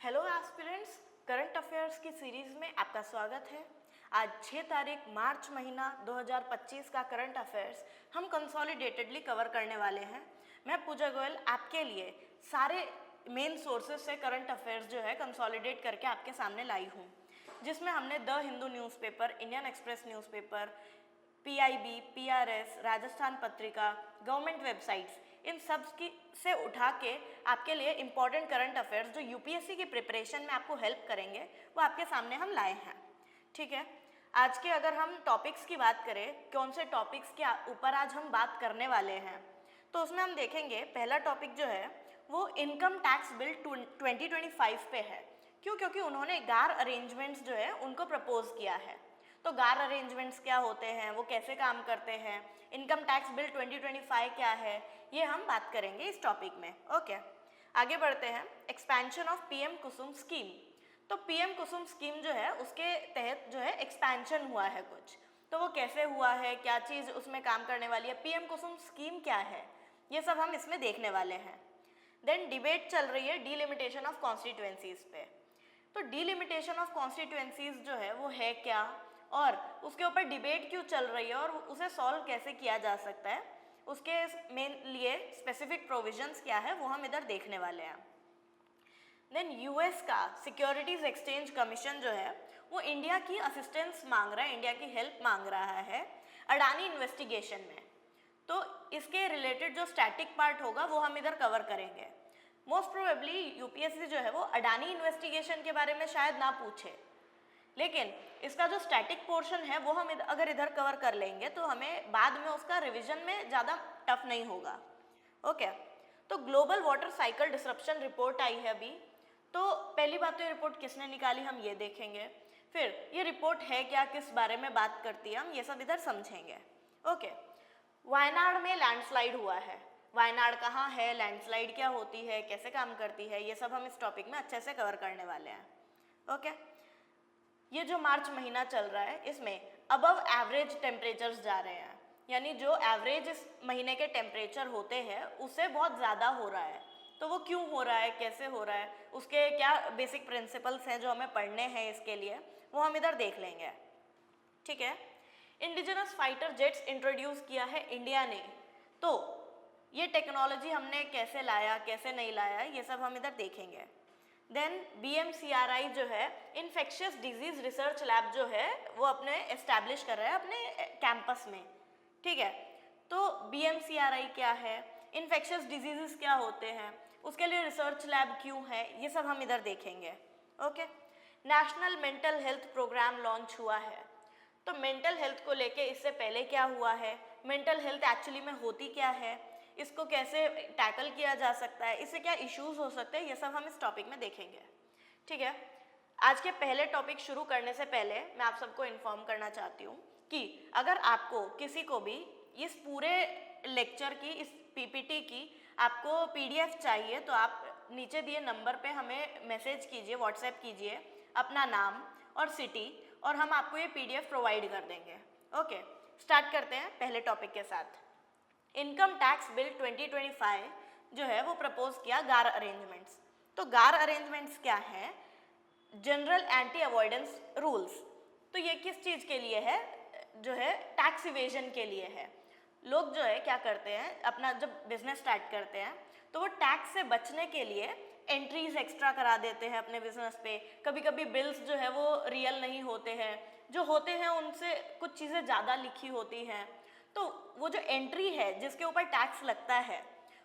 Hello aspirants, current affairs की series में आपका स्वागत है। आज 6 तारीख मार्च महीना 2025 का करंट अफेयर्स हम कंसोलिडेटेडली कवर करने वाले हैं। मैं पूजा गोयल आपके लिए सारे मेन सोर्सेज से करंट अफेयर्स जो है कंसोलिडेट करके आपके सामने लाई हूँ, जिसमें हमने the Hindu newspaper, Indian express newspaper, PIB, PRS, Rajasthan Patrika, government websites, इन सब की से उठा के आपके लिए इम्पॉर्टेंट करंट अफेयर्स जो यूपीएससी की प्रिपरेशन में आपको हेल्प करेंगे वो आपके सामने हम लाए हैं। ठीक है, आज के अगर हम टॉपिक्स की बात करें, कौन से टॉपिक्स के ऊपर आज हम बात करने वाले हैं, तो उसमें हम देखेंगे पहला टॉपिक जो है वो इनकम टैक्स बिल 2025 पे है। क्यों? क्योंकि उन्होंने गार अरेंजमेंट्स जो है उनको प्रपोज किया है। तो गार अरेंजमेंट्स क्या होते हैं, वो कैसे काम करते हैं, इनकम टैक्स बिल 2025 क्या है, ये हम बात करेंगे इस टॉपिक में। ओके, आगे बढ़ते हैं। Expansion of PM Kusum scheme. तो पीएम कुसुम स्कीम जो है उसके तहत जो है एक्सपेंशन हुआ है कुछ, तो वो कैसे हुआ है, क्या चीज़ उसमें काम करने वाली है, पीएम कुसुम स्कीम क्या है, ये सब हम इसमें देखने वाले हैं। देन डिबेट चल रही है डीलिमिटेशन ऑफ कॉन्स्टिट्यूएंसीज पे। तो डीलिमिटेशन ऑफ कॉन्स्टिट्यूएंसीज जो है वो है क्या, और उसके ऊपर डिबेट क्यों चल रही है, और उसे सॉल्व कैसे किया जा सकता है, उसके मेन लिए स्पेसिफिक प्रोविजंस क्या है वो हम इधर देखने वाले हैं। देन यूएस का सिक्योरिटीज एक्सचेंज कमीशन जो है वो इंडिया की असिस्टेंस मांग रहा है, इंडिया की हेल्प मांग रहा है अडानी इन्वेस्टिगेशन में। तो इसके रिलेटेड जो स्टैटिक पार्ट होगा वो हम इधर कवर करेंगे। मोस्ट प्रोबेबली यूपीएससी जो है वो अडानी इन्वेस्टिगेशन के बारे में शायद ना पूछे, लेकिन इसका जो स्टैटिक पोर्शन है वो हम अगर इधर कवर कर लेंगे तो हमें बाद में उसका रिवीजन में ज़्यादा टफ नहीं होगा। ओके, तो global water cycle disruption report आई है अभी। तो पहली बात तो ये रिपोर्ट किसने निकाली हम ये देखेंगे, फिर ये रिपोर्ट है क्या, किस बारे में बात करती है, हम ये सब इधर समझेंगे। ओके, वायनाड में लैंडस्लाइड हुआ है। वायनाड कहाँ है, लैंडस्लाइड क्या होती है, कैसे काम करती है, ये सब हम इस टॉपिक में अच्छे से कवर करने वाले हैं। ओके, ये जो मार्च महीना चल रहा है इसमें अबव एवरेज टेम्परेचर्स जा रहे हैं, यानी जो एवरेज इस महीने के टेम्परेचर होते हैं उससे बहुत ज़्यादा हो रहा है। तो वो क्यों हो रहा है, कैसे हो रहा है, उसके क्या बेसिक प्रिंसिपल्स हैं जो हमें पढ़ने हैं इसके लिए, वो हम इधर देख लेंगे। ठीक है, इंडिजिनस फाइटर जेट्स इंट्रोड्यूस किया है इंडिया ने। तो ये टेक्नोलॉजी हमने कैसे लाया, कैसे नहीं लाया, ये सब हम इधर देखेंगे। देन BMCRI जो है इन्फेक्शियस डिजीज रिसर्च लैब जो है वो अपने एस्टैब्लिश कर रहा है अपने कैंपस में। ठीक है, तो BMCRI क्या है, इन्फेक्शियस डिजीजेस क्या होते हैं, उसके लिए रिसर्च लैब क्यों है, ये सब हम इधर देखेंगे। Okay, national mental health programme launch हुआ है। तो मेंटल हेल्थ को लेके इससे पहले क्या हुआ है, मेंटल हेल्थ एक्चुअली में होती क्या है, इसको कैसे टैकल किया जा सकता है, इससे क्या इश्यूज हो सकते हैं, ये सब हम इस टॉपिक में देखेंगे। ठीक है, आज के पहले टॉपिक शुरू करने से पहले मैं आप सबको इन्फॉर्म करना चाहती हूँ कि अगर आपको किसी को भी इस पूरे लेक्चर की, इस PPT की आपको PDF चाहिए तो आप नीचे दिए नंबर पे हमें मैसेज कीजिए, व्हाट्सएप कीजिए अपना नाम और सिटी, और हम आपको ये PDF प्रोवाइड कर देंगे। ओके, स्टार्ट करते हैं पहले टॉपिक के साथ। इनकम टैक्स बिल 2025 जो है वो प्रपोज किया गार अरेंजमेंट्स। तो गार अरेंजमेंट्स क्या है, जनरल एंटी अवॉइडेंस रूल्स। तो ये किस चीज़ के लिए है, जो है टैक्स इवेजन के लिए है। लोग जो है क्या करते हैं, अपना जब बिजनेस स्टार्ट करते हैं तो वो टैक्स से बचने के लिए एंट्रीज एक्स्ट्रा करा देते हैं अपने बिजनेस पे। कभी कभी बिल्स जो है वो रियल नहीं होते हैं, जो होते हैं उनसे कुछ चीज़ें ज़्यादा लिखी होती हैं। तो वो जो एंट्री है जिसके ऊपर टैक्स लगता है,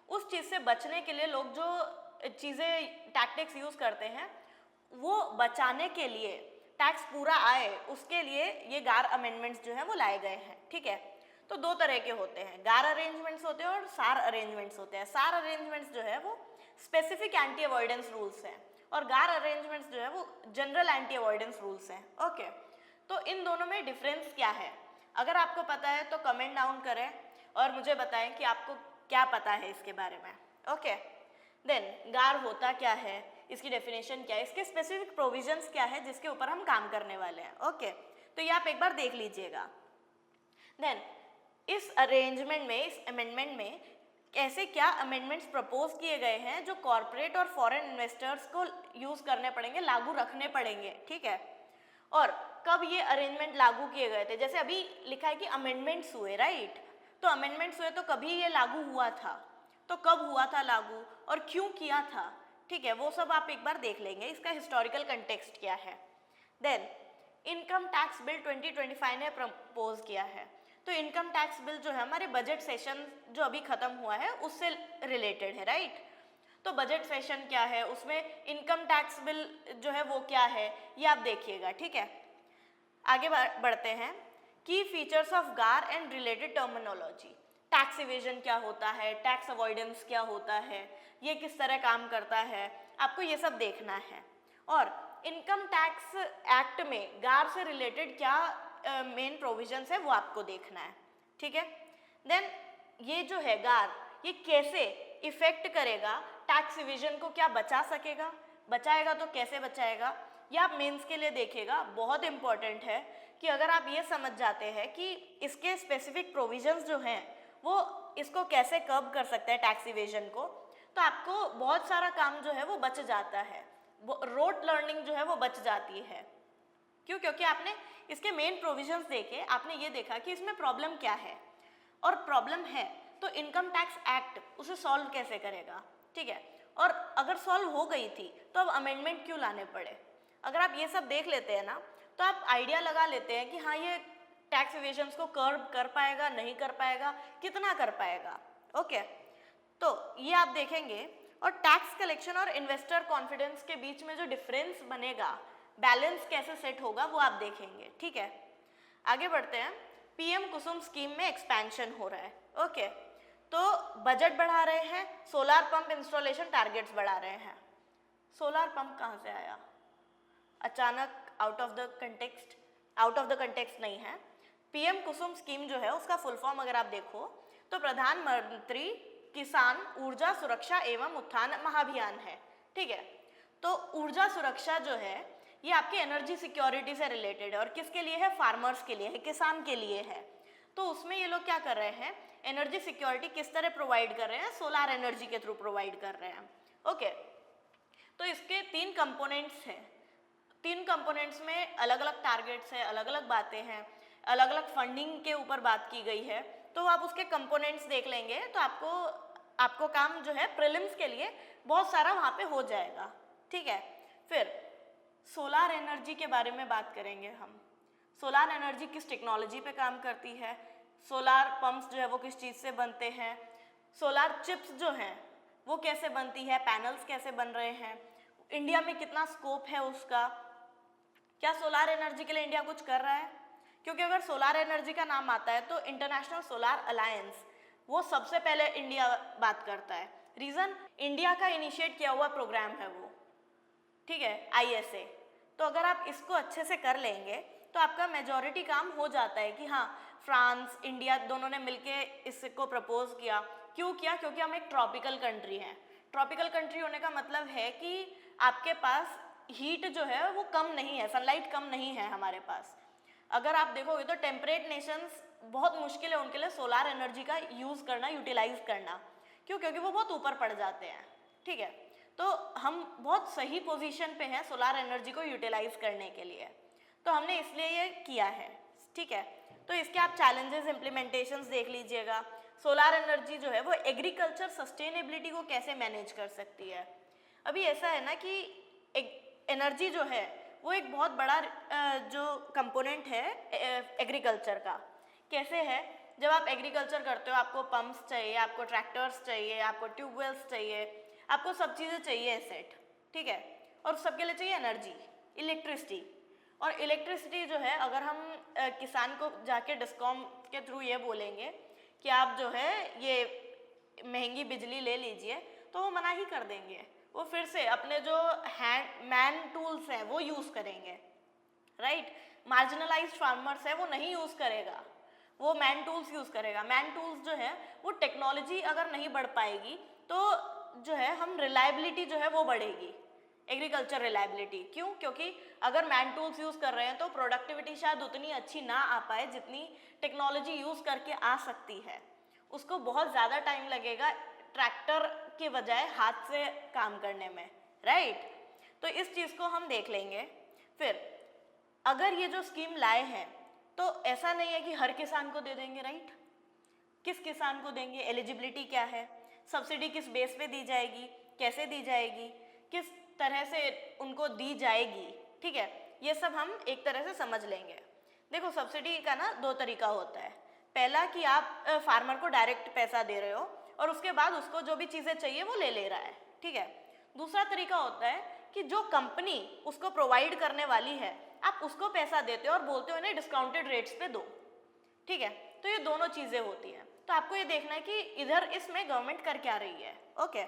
उस चीज़ से बचने के लिए लोग जो चीज़ें टैक्टिक्स यूज़ करते हैं वो बचाने के लिए, टैक्स पूरा आए उसके लिए ये गार अमेंडमेंट्स जो है वो लाए गए हैं। ठीक है, तो दो तरह के होते हैं, गार अरेंजमेंट्स होते हैं और सार अरेंजमेंट्स होते हैं। सार अरेंजमेंट्स जो है वो स्पेसिफिक एंटी अवॉइडेंस रूल्स हैं, और गार अरेंजमेंट्स जो है वो जनरल एंटी अवॉइडेंस रूल्स हैं। ओके, तो इन दोनों में डिफरेंस क्या है, अगर आपको पता है तो कमेंट डाउन करें और मुझे बताएं कि आपको क्या पता है इसके बारे में। ओके, देन गार होता क्या है, इसकी डेफिनेशन क्या है, इसके स्पेसिफिक प्रोविजंस क्या है जिसके ऊपर हम काम करने वाले हैं। ओके, तो ये आप एक बार देख लीजिएगा। देन इस अरेंजमेंट में, इस अमेंडमेंट में ऐसे क्या अमेंडमेंट्स प्रपोज किए गए हैं जो कॉरपोरेट और फॉरेन इन्वेस्टर्स को यूज़ करने पड़ेंगे, लागू रखने पड़ेंगे, ठीक है। और कब ये अरेंजमेंट लागू किए गए थे, जैसे अभी लिखा है कि अमेंडमेंट्स हुए, राइट। तो अमेंडमेंट्स हुए तो कभी ये लागू हुआ था, तो कब हुआ था लागू और क्यों किया था, ठीक है, वो सब आप एक बार देख लेंगे, इसका हिस्टोरिकल कंटेक्स्ट क्या है। देन इनकम टैक्स बिल 2025 ने प्रपोज किया है। तो इनकम टैक्स बिल जो है हमारे बजट सेशन जो अभी खत्म हुआ है उससे रिलेटेड है, राइट। तो बजट सेशन क्या है, उसमें इनकम टैक्स बिल जो है वो क्या है, ये आप देखिएगा, ठीक है। आगे बढ़ते हैं। की फीचर्स ऑफ गार and related terminology. Tax evasion क्या होता है, टैक्स अवॉइडेंस क्या होता है, ये किस तरह काम करता है, आपको ये सब देखना है। और इनकम टैक्स एक्ट में गार से रिलेटेड क्या मेन प्रोविजंस है वो आपको देखना है, ठीक है। देन ये जो है गार, ये कैसे इफेक्ट करेगा टैक्स इवेजन को, क्या बचा सकेगा, बचाएगा तो कैसे बचाएगा, ये आप मेंस के लिए देखिएगा। बहुत इंपॉर्टेंट है कि अगर आप ये समझ जाते हैं कि इसके स्पेसिफिक प्रोविजंस जो हैं वो इसको कैसे कर्ब कर सकते हैं टैक्स इवेजन को, तो आपको बहुत सारा काम जो है वो बच जाता है, रोड लर्निंग जो है वो बच जाती है। क्यों? क्योंकि आपने इसके मेन प्रोविजंस देखे, आपने ये देखा कि इसमें प्रॉब्लम क्या है, और प्रॉब्लम है तो इनकम टैक्स एक्ट उसे सॉल्व कैसे करेगा, ठीक है। और अगर सॉल्व हो गई थी तो अब अमेंडमेंट क्यों लाने पड़े। अगर आप ये सब देख लेते हैं ना तो आप आइडिया लगा लेते हैं कि हाँ ये टैक्स इवेजन्स को कर्ब कर पाएगा, नहीं कर पाएगा, कितना कर पाएगा, ओके। तो ये आप देखेंगे। और टैक्स कलेक्शन और इन्वेस्टर कॉन्फिडेंस के बीच में जो डिफरेंस बनेगा, बैलेंस कैसे सेट होगा, वो आप देखेंगे, ठीक है। आगे बढ़ते हैं। पीएम कुसुम स्कीम में एक्सपेंशन हो रहा है, ओके। तो बजट बढ़ा रहे हैं, सोलार पंप इंस्टॉलेशन टारगेट्स बढ़ा रहे हैं। सोलार पंप कहाँ से आया अचानक, आउट ऑफ द कंटेक्स्ट नहीं है। पीएम कुसुम स्कीम जो है उसका फुल फॉर्म अगर आप देखो तो प्रधानमंत्री किसान ऊर्जा सुरक्षा एवं उत्थान महाभियान है, ठीक है। तो ऊर्जा सुरक्षा जो है ये आपकी एनर्जी सिक्योरिटी से रिलेटेड है, और किसके लिए है, फार्मर्स के लिए है, किसान के लिए है। तो उसमें ये लोग क्या कर रहे हैं, एनर्जी सिक्योरिटी किस तरह प्रोवाइड कर रहे हैं, सोलार एनर्जी के थ्रू प्रोवाइड कर रहे हैं, ओके। तो इसके 3 कंपोनेंट्स हैं, 3 कंपोनेंट्स में अलग अलग टारगेट्स हैं, अलग अलग बातें हैं, अलग अलग फंडिंग के ऊपर बात की गई है। तो आप उसके कंपोनेंट्स देख लेंगे तो आपको काम जो है प्रीलिम्स के लिए बहुत सारा वहाँ पे हो जाएगा, ठीक है। फिर सोलार एनर्जी के बारे में बात करेंगे हम। सोलार एनर्जी किस टेक्नोलॉजी पे काम करती है, सोलार पंप्स जो है वो किस चीज़ से बनते हैं, सोलार चिप्स जो हैं वो कैसे बनती है, पैनल्स कैसे बन रहे हैं, इंडिया में कितना स्कोप है उसका, क्या सोलार एनर्जी के लिए इंडिया कुछ कर रहा है। क्योंकि अगर सोलार एनर्जी का नाम आता है तो इंटरनेशनल सोलार अलायंस वो सबसे पहले इंडिया बात करता है। रीज़न, इंडिया का इनिशिएट किया हुआ प्रोग्राम है वो, ठीक है, ISA। तो अगर आप इसको अच्छे से कर लेंगे तो आपका मेजॉरिटी काम हो जाता है कि हाँ फ्रांस इंडिया दोनों ने मिलके इसको प्रपोज किया। क्यों किया, क्योंकि हम एक ट्रॉपिकल कंट्री हैं। ट्रॉपिकल कंट्री होने का मतलब है कि आपके पास हीट जो है वो कम नहीं है, सनलाइट कम नहीं है हमारे पास। अगर आप देखोगे तो टेम्परेट नेशंस बहुत मुश्किल है उनके लिए सोलार एनर्जी का यूज़ करना, यूटिलाइज करना। क्यों? क्योंकि वो बहुत ऊपर पड़ जाते हैं, ठीक है। तो हम बहुत सही पोजीशन पे हैं सोलार एनर्जी को यूटिलाइज करने के लिए, तो हमने इसलिए ये किया है, ठीक है। तो इसके आप चैलेंजेस, इम्प्लीमेंटेशंस देख लीजिएगा। सोलार एनर्जी जो है वो एग्रीकल्चर सस्टेनेबिलिटी को कैसे मैनेज कर सकती है। अभी ऐसा है ना कि एनर्जी जो है वो एक बहुत बड़ा जो कंपोनेंट है एग्रीकल्चर का। कैसे है, जब आप एग्रीकल्चर करते हो आपको पंप्स चाहिए, आपको ट्रैक्टर्स चाहिए, आपको ट्यूबवेल्स चाहिए, आपको सब चीज़ें चाहिए सेट, ठीक है। और सबके लिए चाहिए एनर्जी, इलेक्ट्रिसिटी। और इलेक्ट्रिसिटी जो है अगर हम किसान को जाके डिस्कॉम के थ्रू ये बोलेंगे कि आप जो है ये महंगी बिजली ले लीजिए, तो वो मना ही कर देंगे। वो फिर से अपने जो मैन टूल्स हैं वो यूज़ करेंगे, राइट। मार्जिनलाइज्ड फार्मर्स है वो नहीं यूज़ करेगा, वो मैन टूल्स यूज़ करेगा। मैन टूल्स जो है वो टेक्नोलॉजी अगर नहीं बढ़ पाएगी तो जो है हम रिलायबिलिटी जो है वो बढ़ेगी, एग्रीकल्चर रिलायबिलिटी। क्यों? क्योंकि अगर मैन टूल्स यूज़ कर रहे हैं तो प्रोडक्टिविटी शायद उतनी अच्छी ना आ पाए जितनी टेक्नोलॉजी यूज़ करके आ सकती है। उसको बहुत ज़्यादा टाइम लगेगा ट्रैक्टर के बजाय हाथ से काम करने में, राइट। तो इस चीज़ को हम देख लेंगे। फिर अगर ये जो स्कीम लाए हैं तो ऐसा नहीं है कि हर किसान को दे देंगे, राइट। किस किसान को देंगे, एलिजिबिलिटी क्या है, सब्सिडी किस बेस पे दी जाएगी, कैसे दी जाएगी, किस तरह से उनको दी जाएगी, ठीक है, ये सब हम एक तरह से समझ लेंगे। देखो सब्सिडी का ना दो तरीका होता है। पहला कि आप फार्मर को डायरेक्ट पैसा दे रहे हो और उसके बाद उसको जो भी चीज़ें चाहिए वो ले रहा है, ठीक है। दूसरा तरीका होता है कि जो कंपनी उसको प्रोवाइड करने वाली है आप उसको पैसा देते हो और बोलते हो इन्हें डिस्काउंटेड रेट्स पे दो, ठीक है। तो ये दोनों चीज़ें होती हैं। तो आपको ये देखना है कि इधर इसमें गवर्नमेंट कर क्या रही है, ओके।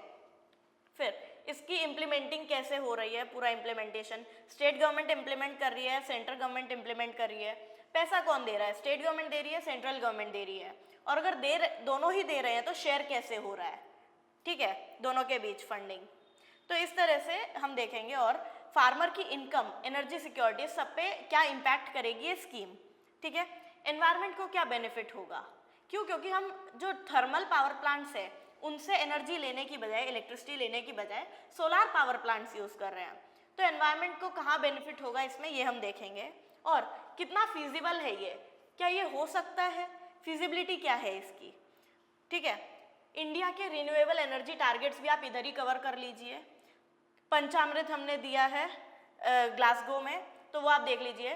फिर इसकी इम्प्लीमेंटिंग कैसे हो रही है, पूरा इम्प्लीमेंटेशन स्टेट गवर्नमेंट इम्प्लीमेंट कर रही है, सेंट्रल गवर्नमेंट इम्प्लीमेंट कर रही है, पैसा कौन दे रहा है, स्टेट गवर्नमेंट दे रही है, सेंट्रल गवर्नमेंट दे रही है, और अगर दोनों ही दे रहे हैं तो शेयर कैसे हो रहा है, ठीक है, दोनों के बीच फंडिंग। तो इस तरह से हम देखेंगे। और फार्मर की इनकम, एनर्जी सिक्योरिटी, सब पे क्या इम्पैक्ट करेगी ये स्कीम, ठीक है। एनवायरनमेंट को क्या बेनिफिट होगा, क्यों, क्योंकि हम जो थर्मल पावर प्लांट्स है उनसे एनर्जी लेने की बजाय, इलेक्ट्रिसिटी लेने की बजाय सोलार पावर प्लांट्स यूज़ कर रहे हैं। तो एनवायरनमेंट को कहाँ बेनिफिट होगा इसमें, ये हम देखेंगे। और कितना फीजिबल है ये, क्या ये हो सकता है, फिजिबिलिटी क्या है इसकी, ठीक है। इंडिया के रिन्यूएबल एनर्जी टारगेट्स भी आप इधर ही कवर कर लीजिए। पंचामृत हमने दिया है ग्लासगो में, तो वो आप देख लीजिए।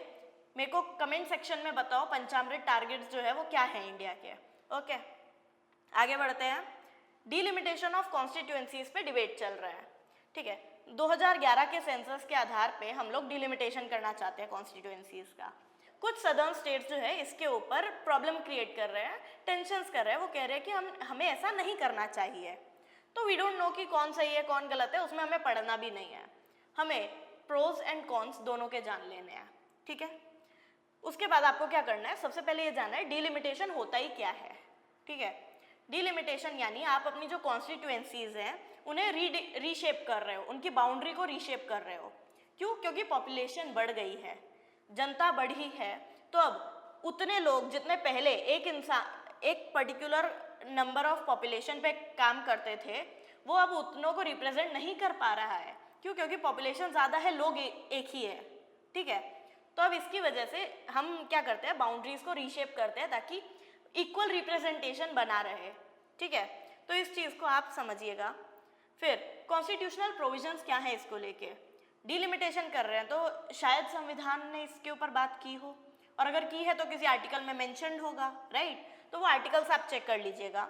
मेरे को कमेंट सेक्शन में बताओ पंचामृत टारगेट्स जो है वो क्या है इंडिया के, ओके। आगे बढ़ते हैं। डिलिमिटेशन ऑफ कॉन्स्टिट्यूएंसीज पे डिबेट चल रहा है, ठीक है। 2011 के सेंसस के आधार पे हम लोग डिलिमिटेशन करना चाहते हैं कॉन्स्टिट्यूएंसीज का। कुछ सदर्न स्टेट्स जो है इसके ऊपर प्रॉब्लम क्रिएट कर रहे हैं, टेंशंस कर रहे हैं। वो कह रहे हैं कि हमें ऐसा नहीं करना चाहिए। तो वी डोंट नो कि कौन सही है कौन गलत है, उसमें हमें पढ़ना भी नहीं है, हमें प्रोज एंड कॉन्स दोनों के जान लेने हैं, ठीक है। उसके बाद आपको क्या करना है, सबसे पहले ये जानना है डिलिमिटेशन होता ही क्या है, ठीक है। डिलिमिटेशन यानी आप अपनी जो कॉन्स्टिट्यूएंसीज हैं उन्हें रीशेप कर रहे हो, उनकी बाउंड्री को रीशेप कर रहे हो। क्यों, क्योंकि पॉपुलेशन बढ़ गई है, जनता बढ़ी है, तो अब उतने लोग जितने पहले एक पर्टिकुलर नंबर ऑफ पॉपुलेशन पे काम करते थे वो अब उतनों को रिप्रेजेंट नहीं कर पा रहा है। क्यों, क्योंकि पॉपुलेशन ज़्यादा है, लोग एक ही है, ठीक है। तो अब इसकी वजह से हम क्या करते हैं, बाउंड्रीज को रीशेप करते हैं ताकि इक्वल रिप्रेजेंटेशन बना रहे, ठीक है। तो इस चीज़ को आप समझिएगा। फिर कॉन्स्टिट्यूशनल प्रोविजंस क्या है, इसको लेके डिलिमिटेशन कर रहे हैं तो शायद संविधान ने इसके ऊपर बात की हो, और अगर की है तो किसी आर्टिकल में मेंशन्ड होगा, राइट। तो वो आर्टिकल्स आप चेक कर लीजिएगा।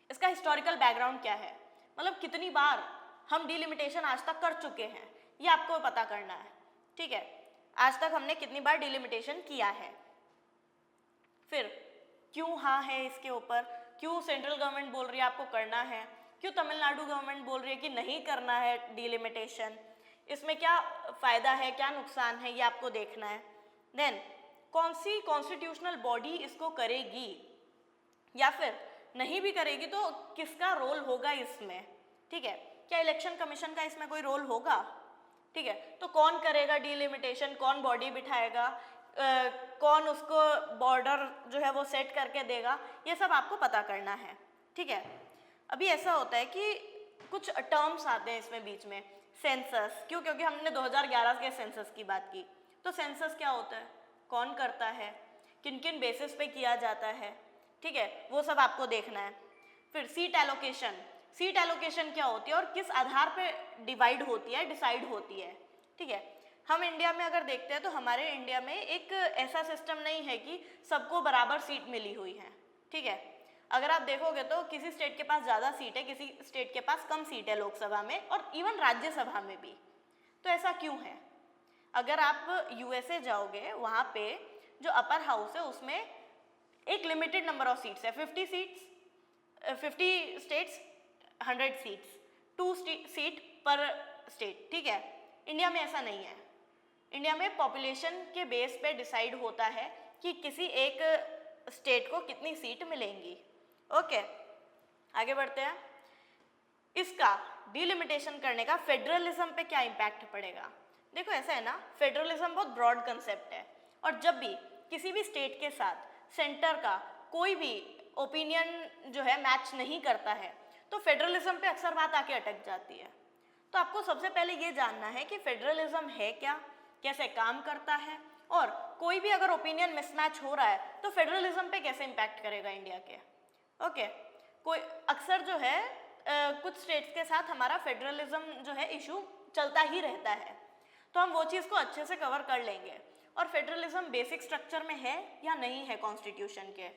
इसका हिस्टोरिकल बैकग्राउंड क्या है, मतलब कितनी बार हम डिलिमिटेशन आज तक कर चुके हैं, ये आपको पता करना है, ठीक है। आज तक हमने कितनी बार डिलिमिटेशन किया है, फिर क्यों हाँ है इसके ऊपर, क्यों सेंट्रल गवर्नमेंट बोल रही है आपको करना है, क्यों तमिलनाडु गवर्नमेंट बोल रही है कि नहीं करना है डिलिमिटेशन, इसमें क्या फ़ायदा है क्या नुकसान है, ये आपको देखना है। देन कौन सी कॉन्स्टिट्यूशनल बॉडी इसको करेगी, या फिर नहीं भी करेगी तो किसका रोल होगा इसमें, ठीक है। क्या इलेक्शन कमीशन का इसमें कोई रोल होगा, ठीक है। तो कौन करेगा डिलिमिटेशन, कौन बॉडी बिठाएगा, कौन उसको बॉर्डर जो है वो सेट करके देगा, ये सब आपको पता करना है, ठीक है। अभी ऐसा होता है कि कुछ टर्म्स आते हैं इसमें बीच में, सेंसस, क्यों, क्योंकि हमने 2011 के सेंसस की बात की। तो सेंसस क्या होता है, कौन करता है, किन किन बेसिस पे किया जाता है, ठीक है, वो सब आपको देखना है। फिर सीट एलोकेशन क्या होती है और किस आधार पे डिवाइड होती है, डिसाइड होती है, ठीक है। हम इंडिया में अगर देखते हैं तो हमारे इंडिया में एक ऐसा सिस्टम नहीं है कि सबको बराबर सीट मिली हुई है, ठीक है। अगर आप देखोगे तो किसी स्टेट के पास ज़्यादा सीट है, किसी स्टेट के पास कम सीट है लोकसभा में और इवन राज्यसभा में भी। तो ऐसा क्यों है, अगर आप यूएसए जाओगे वहाँ पे जो अपर हाउस है उसमें एक लिमिटेड नंबर ऑफ सीट्स है, 50 स्टेट्स 100 सीट्स, 2 सीट पर स्टेट, ठीक है। इंडिया में ऐसा नहीं है, इंडिया में पॉपुलेशन के बेस पे डिसाइड होता है कि किसी एक स्टेट को कितनी सीट मिलेंगी, ओके। आगे बढ़ते हैं। इसका डिलिमिटेशन करने का फेडरलिज्म पे क्या इम्पैक्ट पड़ेगा। देखो ऐसा है ना, फेडरलिज्म बहुत ब्रॉड कंसेप्ट है और जब भी किसी भी स्टेट के साथ सेंटर का कोई भी ओपिनियन जो है मैच नहीं करता है तो फेडरलिज्म पे अक्सर बात आके अटक जाती है। तो आपको सबसे पहले ये जानना है कि फेडरलिज्म है क्या, कैसे काम करता है, और कोई भी अगर ओपिनियन मिसमैच हो रहा है तो फेडरलिज्म पे कैसे इम्पैक्ट करेगा इंडिया के। ओके, कोई अक्सर जो है कुछ स्टेट्स के साथ हमारा फेडरलिज्म जो है इशू चलता ही रहता है, तो हम वो चीज़ को अच्छे से कवर कर लेंगे। और फेडरलिज्म बेसिक स्ट्रक्चर में है या नहीं है कॉन्स्टिट्यूशन के।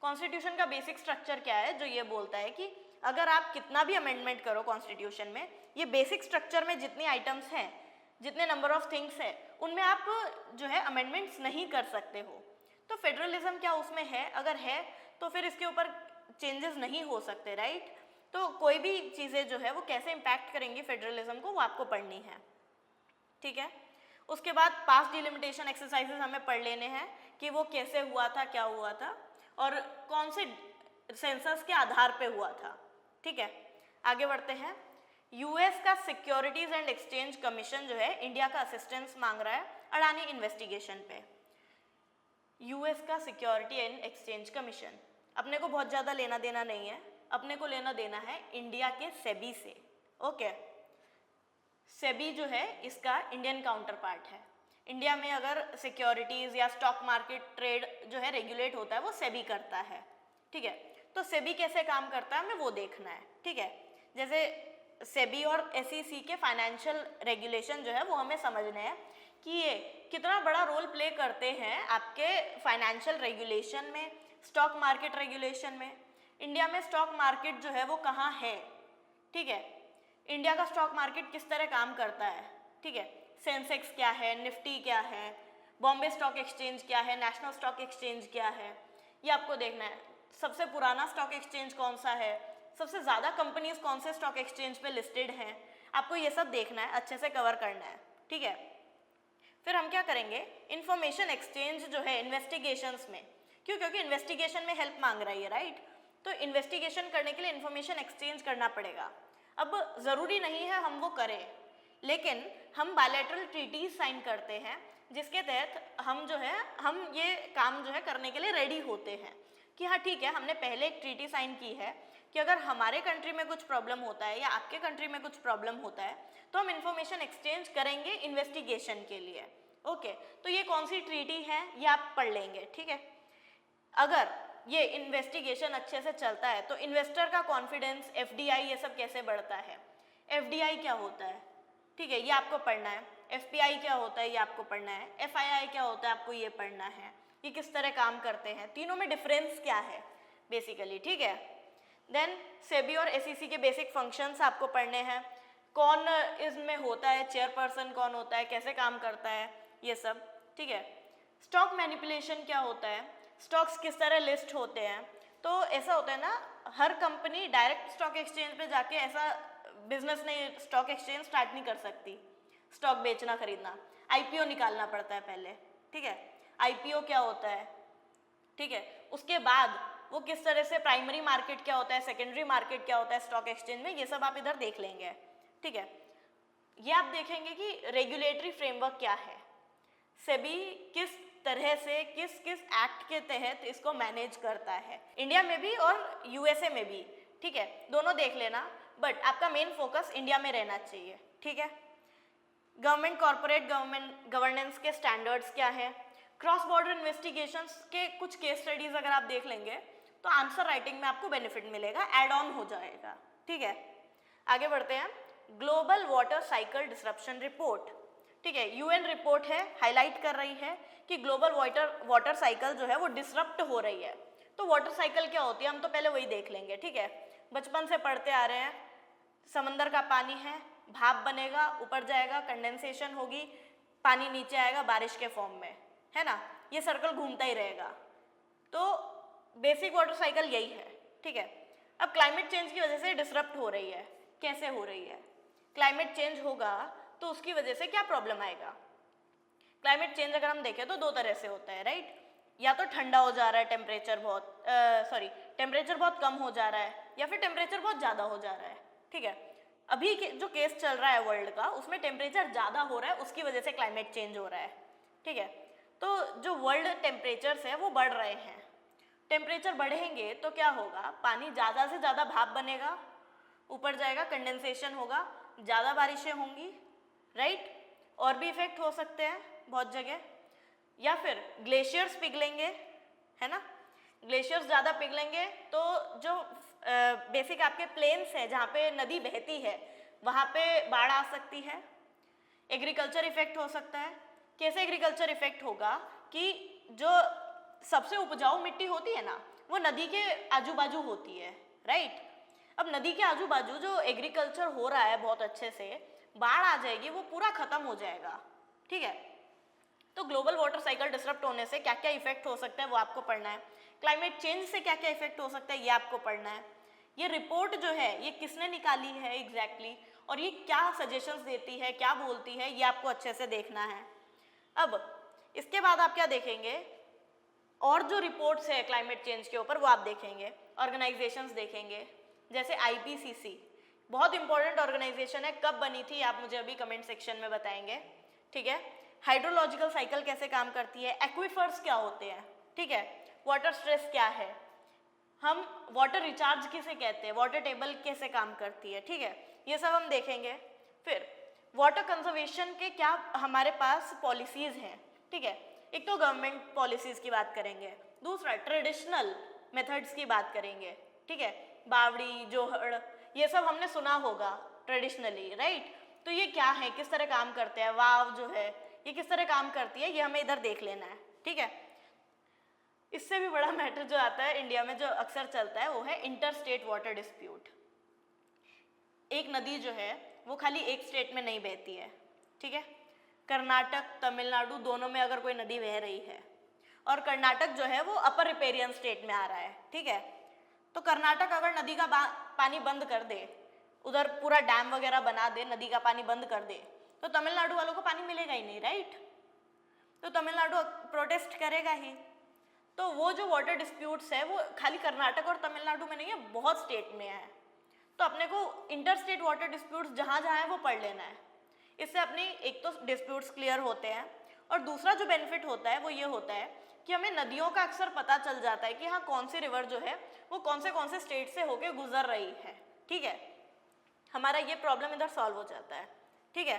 कॉन्स्टिट्यूशन का बेसिक स्ट्रक्चर क्या है, जो ये बोलता है कि अगर आप कितना भी अमेंडमेंट करो कॉन्स्टिट्यूशन में, ये बेसिक स्ट्रक्चर में जितनी आइटम्स हैं, जितने नंबर ऑफ थिंग्स है, उनमें आप जो है अमेंडमेंट्स नहीं कर सकते हो। तो फेडरलिज्म क्या उसमें है? अगर है तो फिर इसके ऊपर चेंजेस नहीं हो सकते, राइट। तो कोई भी चीज़ें जो है वो कैसे इम्पैक्ट करेंगी फेडरलिज्म को, वो आपको पढ़नी है, ठीक है। उसके बाद पास्ट डिलिमिटेशन एक्सरसाइजेस हमें पढ़ लेने हैं कि वो कैसे हुआ था, क्या हुआ था, और कौन से सेंसस के आधार पे हुआ था, ठीक है। आगे बढ़ते हैं। यूएस का सिक्योरिटीज एंड एक्सचेंज कमीशन जो है इंडिया का असिस्टेंस मांग रहा है अडानी इन्वेस्टिगेशन पे। यूएस का सिक्योरिटी एंड एक्सचेंज कमीशन, अपने को बहुत ज़्यादा लेना देना नहीं है, अपने को लेना देना है इंडिया के सेबी से। ओके, सेबी जो है इसका इंडियन काउंटर पार्ट है। इंडिया में अगर सिक्योरिटीज़ या स्टॉक मार्केट ट्रेड जो है रेगुलेट होता है वो सेबी करता है, ठीक है। तो सेबी कैसे काम करता है हमें वो देखना है, ठीक है। जैसे सेबी और एसईसी के फाइनेंशियल रेगुलेशन जो है वो हमें समझने हैं कि ये कितना बड़ा रोल प्ले करते हैं आपके फाइनेंशियल रेगुलेशन में, स्टॉक मार्केट रेगुलेशन में। इंडिया में स्टॉक मार्केट जो है वो कहाँ है, ठीक है। इंडिया का स्टॉक मार्केट किस तरह काम करता है, ठीक है। सेंसेक्स क्या है, निफ्टी क्या है, बॉम्बे स्टॉक एक्सचेंज क्या है, नेशनल स्टॉक एक्सचेंज क्या है, ये आपको देखना है। सबसे पुराना स्टॉक एक्सचेंज कौन सा है, सबसे ज़्यादा कंपनीज कौन से स्टॉक एक्सचेंज पे लिस्टेड हैं, आपको ये सब देखना है, अच्छे से कवर करना है, ठीक है। फिर हम क्या करेंगे, इंफॉर्मेशन एक्सचेंज जो है इन्वेस्टिगेशंस में, क्योंकि इन्वेस्टिगेशन में हेल्प मांग रही है, राइट। तो इन्वेस्टिगेशन करने के लिए इन्फॉर्मेशन एक्सचेंज करना पड़ेगा। अब ज़रूरी नहीं है हम वो करें, लेकिन हम बायलैटरल ट्रीटीज साइन करते हैं जिसके तहत हम जो है हम ये काम जो है करने के लिए रेडी होते हैं कि हाँ ठीक है, हमने पहले एक ट्रीटी साइन की है कि अगर हमारे कंट्री में कुछ प्रॉब्लम होता है या आपके कंट्री में कुछ प्रॉब्लम होता है तो हम इंफॉर्मेशन एक्सचेंज करेंगे इन्वेस्टिगेशन के लिए। ओके, तो ये कौन सी ट्रीटी है ये आप पढ़ लेंगे, ठीक है। अगर ये इन्वेस्टिगेशन अच्छे से चलता है तो इन्वेस्टर का कॉन्फिडेंस, एफडीआई, ये सब कैसे बढ़ता है। एफडीआई क्या होता है, ठीक है, ये आपको पढ़ना है। एफपीआई क्या होता है ये आपको पढ़ना है। एफआईआई क्या होता है आपको ये पढ़ना है, ये किस तरह काम करते हैं, तीनों में डिफरेंस क्या है बेसिकली, ठीक है। देन सेबी और एसईसी के बेसिक फंक्शंस आपको पढ़ने हैं, कौन इसमें होता है, चेयरपर्सन कौन होता है, कैसे काम करता है, ये सब, ठीक है। स्टॉक मैनिपुलेशन क्या होता है, स्टॉक्स किस तरह लिस्ट होते हैं। तो ऐसा होता है ना, हर कंपनी डायरेक्ट स्टॉक एक्सचेंज पे जाके ऐसा बिजनेस नहीं, स्टॉक एक्सचेंज स्टार्ट नहीं कर सकती। स्टॉक बेचना खरीदना, आईपीओ निकालना पड़ता है पहले, ठीक है। आईपीओ क्या होता है, ठीक है, उसके बाद वो किस तरह से प्राइमरी मार्केट क्या होता है, सेकेंडरी मार्केट क्या होता है स्टॉक एक्सचेंज में, ये सब आप इधर देख लेंगे, ठीक है। ये आप देखेंगे कि रेगुलेटरी फ्रेमवर्क क्या है, सेबी किस तरह से किस किस एक्ट के तहत इसको मैनेज करता है, इंडिया में भी और यूएसए में भी, ठीक है, दोनों देख लेना, बट आपका मेन फोकस इंडिया में रहना चाहिए, ठीक है। गवर्नमेंट कॉर्पोरेट गवर्नेंस के स्टैंडर्ड्स क्या है, क्रॉस बॉर्डर इन्वेस्टिगेशंस के कुछ केस स्टडीज अगर आप देख लेंगे तो आंसर राइटिंग में आपको बेनिफिट मिलेगा, एड ऑन हो जाएगा, ठीक है। आगे बढ़ते हैं, global water cycle disruption report, ठीक है, यूएन रिपोर्ट है, हाईलाइट कर रही है कि ग्लोबल वाटर साइकिल जो है वो डिसरप्ट हो रही है। तो वाटर साइकिल क्या होती है हम तो पहले वही देख लेंगे, ठीक है। बचपन से पढ़ते आ रहे हैं, समंदर का पानी है, भाप बनेगा, ऊपर जाएगा, कंडेंसेशन होगी, पानी नीचे आएगा बारिश के फॉर्म में, है ना, ये सर्कल घूमता ही रहेगा। तो बेसिक वाटर साइकिल यही है, ठीक है। अब क्लाइमेट चेंज की वजह से डिसरप्ट हो रही है, कैसे हो रही है, क्लाइमेट चेंज होगा तो उसकी वजह से क्या प्रॉब्लम आएगा। क्लाइमेट चेंज अगर हम देखें तो दो तरह से होता है, राइट, या तो ठंडा हो जा रहा है, टेम्परेचर बहुत कम हो जा रहा है, या फिर टेम्परेचर बहुत ज़्यादा हो जा रहा है, ठीक है। अभी जो केस चल रहा है वर्ल्ड का उसमें टेम्परेचर ज़्यादा हो रहा है, उसकी वजह से क्लाइमेट चेंज हो रहा है, ठीक है। तो जो वर्ल्ड टेम्परेचर्स है वो बढ़ रहे हैं, टेम्परेचर बढ़ेंगे तो क्या होगा, पानी ज़्यादा से ज़्यादा भाप बनेगा, ऊपर जाएगा, कंडेंसेशन होगा, ज़्यादा बारिशें होंगी, राइट। और भी इफेक्ट हो सकते हैं बहुत जगह, या फिर ग्लेशियर्स पिघलेंगे, है ना। ग्लेशियर्स ज़्यादा पिघलेंगे तो जो बेसिक आपके प्लेन्स हैं जहाँ पे नदी बहती है वहाँ पे बाढ़ आ सकती है। एग्रीकल्चर इफेक्ट हो सकता है। कैसे एग्रीकल्चर इफेक्ट होगा कि जो सबसे उपजाऊ मिट्टी होती है ना वो नदी के आजू बाजू होती है, राइट। अब नदी के आजू बाजू जो एग्रीकल्चर हो रहा है बहुत अच्छे से, बाढ़ आ जाएगी, वो पूरा खत्म हो जाएगा, ठीक है। तो ग्लोबल वाटर साइकिल डिसरप्ट होने से क्या क्या इफेक्ट हो सकता है वो आपको पढ़ना है। क्लाइमेट चेंज से क्या क्या इफेक्ट हो सकता है ये आपको पढ़ना है। ये रिपोर्ट जो है ये किसने निकाली है एग्जैक्टली, और ये क्या सजेशंस देती है, क्या बोलती है, ये आपको अच्छे से देखना है। अब इसके बाद आप क्या देखेंगे, और जो रिपोर्ट्स है क्लाइमेट चेंज के ऊपर वो आप देखेंगे, ऑर्गेनाइजेशंस देखेंगे, जैसे IPCC बहुत इंपॉर्टेंट ऑर्गेनाइजेशन है। कब बनी थी आप मुझे अभी कमेंट सेक्शन में बताएंगे, ठीक है। हाइड्रोलॉजिकल साइकिल कैसे काम करती है, एक्विफर्स क्या होते हैं, ठीक है, वाटर स्ट्रेस क्या है, हम वाटर रिचार्ज किसे कहते हैं, वाटर टेबल कैसे काम करती है, ठीक है, ये सब हम देखेंगे। फिर वाटर कंजर्वेशन के क्या हमारे पास पॉलिसीज़ हैं, ठीक है। एक तो गवर्नमेंट पॉलिसीज़ की बात करेंगे, दूसरा ट्रेडिशनल मेथड्स की बात करेंगे, ठीक है। बावड़ी, जोहड़, ये सब हमने सुना होगा ट्रेडिशनली, राइट। तो ये क्या है, किस तरह काम करते हैं, वाव जो है ये किस तरह काम करती है, ये हमें इधर देख लेना है, ठीक है। इससे भी बड़ा मैटर जो आता है इंडिया में जो अक्सर चलता है वो है इंटर स्टेट वाटर डिस्प्यूट। एक नदी जो है वो खाली एक स्टेट में नहीं बहती है, ठीक है। कर्नाटक, तमिलनाडु दोनों में अगर कोई नदी बह रही है, और कर्नाटक जो है वो अपर रिपेरियन स्टेट में आ रहा है, ठीक है, तो कर्नाटक अगर नदी का पानी बंद कर दे, उधर पूरा डैम वगैरह बना दे, नदी का पानी बंद कर दे, तो तमिलनाडु वालों को पानी मिलेगा ही नहीं, राइट। तो तमिलनाडु प्रोटेस्ट करेगा ही। तो वो जो वाटर डिस्प्यूट्स है वो खाली कर्नाटक और तमिलनाडु में नहीं है, बहुत स्टेट में है। तो अपने को इंटर स्टेट वाटर डिस्प्यूट्स जहाँ जहाँ है वो पढ़ लेना है। इससे अपनी एक तो डिस्प्यूट्स क्लियर होते हैं, और दूसरा जो बेनिफिट होता है वो ये होता है कि हमें नदियों का अक्सर पता चल जाता है कि हाँ कौन सी रिवर जो है वो कौन से स्टेट से होके गुजर रही है, ठीक है। हमारा ये प्रॉब्लम इधर सॉल्व हो जाता है, ठीक है।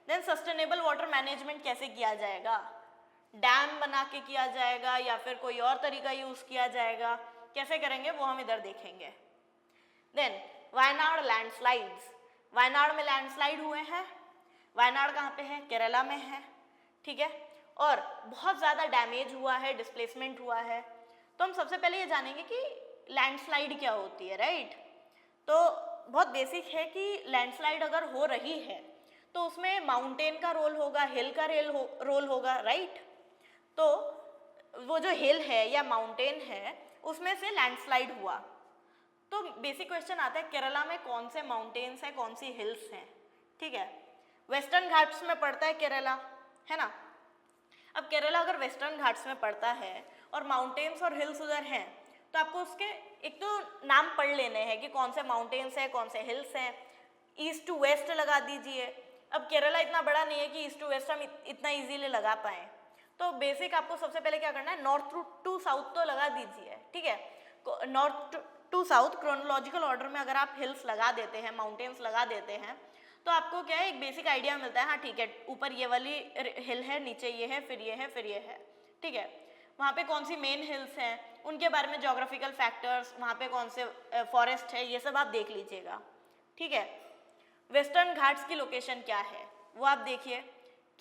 देन सस्टेनेबल वाटर मैनेजमेंट कैसे किया जाएगा, डैम बना के किया जाएगा या फिर कोई और तरीका यूज़ किया जाएगा, कैसे करेंगे वो हम इधर देखेंगे। देन वायनाड लैंडस्लाइड्स, वायनाड में लैंडस्लाइड हुए हैं। वायनाड कहाँ पे है, केरला में है, ठीक है, और बहुत ज़्यादा डैमेज हुआ है, डिस्प्लेसमेंट हुआ है। तो हम सबसे पहले ये जानेंगे कि लैंडस्लाइड क्या होती है, राइट। तो बहुत बेसिक है कि लैंडस्लाइड अगर हो रही है तो उसमें माउंटेन का रोल होगा, हिल का रोल होगा, राइट। तो वो जो हिल है या माउंटेन है उसमें से लैंडस्लाइड हुआ, तो बेसिक क्वेश्चन आता है केरला में कौन से माउंटेन्स हैं, कौन सी हिल्स हैं, ठीक है। वेस्टर्न घाट्स में पड़ता है केरला, है ना। अब केरला अगर वेस्टर्न घाट्स में पड़ता है और माउंटेन्स और हिल्स उधर हैं, तो आपको उसके एक तो नाम पढ़ लेने हैं कि कौन से माउंटेन्स हैं, कौन से हिल्स हैं। ईस्ट टू वेस्ट लगा दीजिए। अब केरला इतना बड़ा नहीं है कि ईस्ट टू वेस्ट हम इतना इजीली लगा पाएँ, तो बेसिक आपको सबसे पहले क्या करना है, नॉर्थ टू साउथ तो लगा दीजिए, ठीक है। North to south chronological order में अगर आप हिल्स लगा देते हैं, माउंटेन्स लगा देते हैं, तो आपको क्या है एक बेसिक आइडिया मिलता है, हाँ ठीक है, ऊपर ये वाली हिल है, नीचे ये है, फिर ये है, फिर ये है, ठीक है। वहाँ पे कौन सी मेन हिल्स हैं, उनके बारे में जोग्राफिकल फैक्टर्स, वहाँ पे कौन से फॉरेस्ट है, ये सब आप देख लीजिएगा, ठीक है। वेस्टर्न घाट्स की लोकेशन क्या है वो आप देखिए,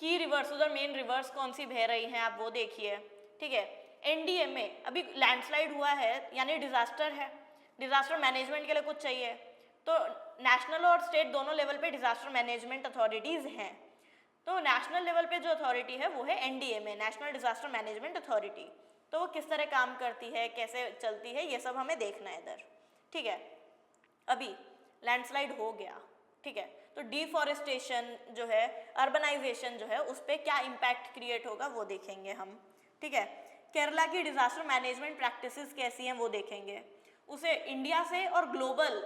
की रिवर्स, उधर मेन रिवर्स कौन सी बह रही हैं आप वो देखिए, ठीक है। NDA में अभी लैंडस्लाइड हुआ है यानी डिजास्टर है, डिजास्टर मैनेजमेंट के लिए कुछ चाहिए, तो नेशनल और स्टेट दोनों लेवल पे डिजास्टर मैनेजमेंट अथॉरिटीज़ हैं। तो नेशनल लेवल पे जो अथॉरिटी है वो है NDA में, नेशनल डिजास्टर मैनेजमेंट अथॉरिटी। तो वो किस तरह काम करती है, कैसे चलती है, ये सब हमें देखना है इधर, ठीक है। अभी लैंडस्लाइड हो गया, ठीक है, तो डिफॉरेस्टेशन जो है, अर्बनाइजेशन जो है, उस पर क्या इम्पैक्ट क्रिएट होगा वो देखेंगे हम, ठीक है। केरला की डिजास्टर मैनेजमेंट प्रैक्टिसेस कैसी हैं वो देखेंगे, उसे इंडिया से और ग्लोबल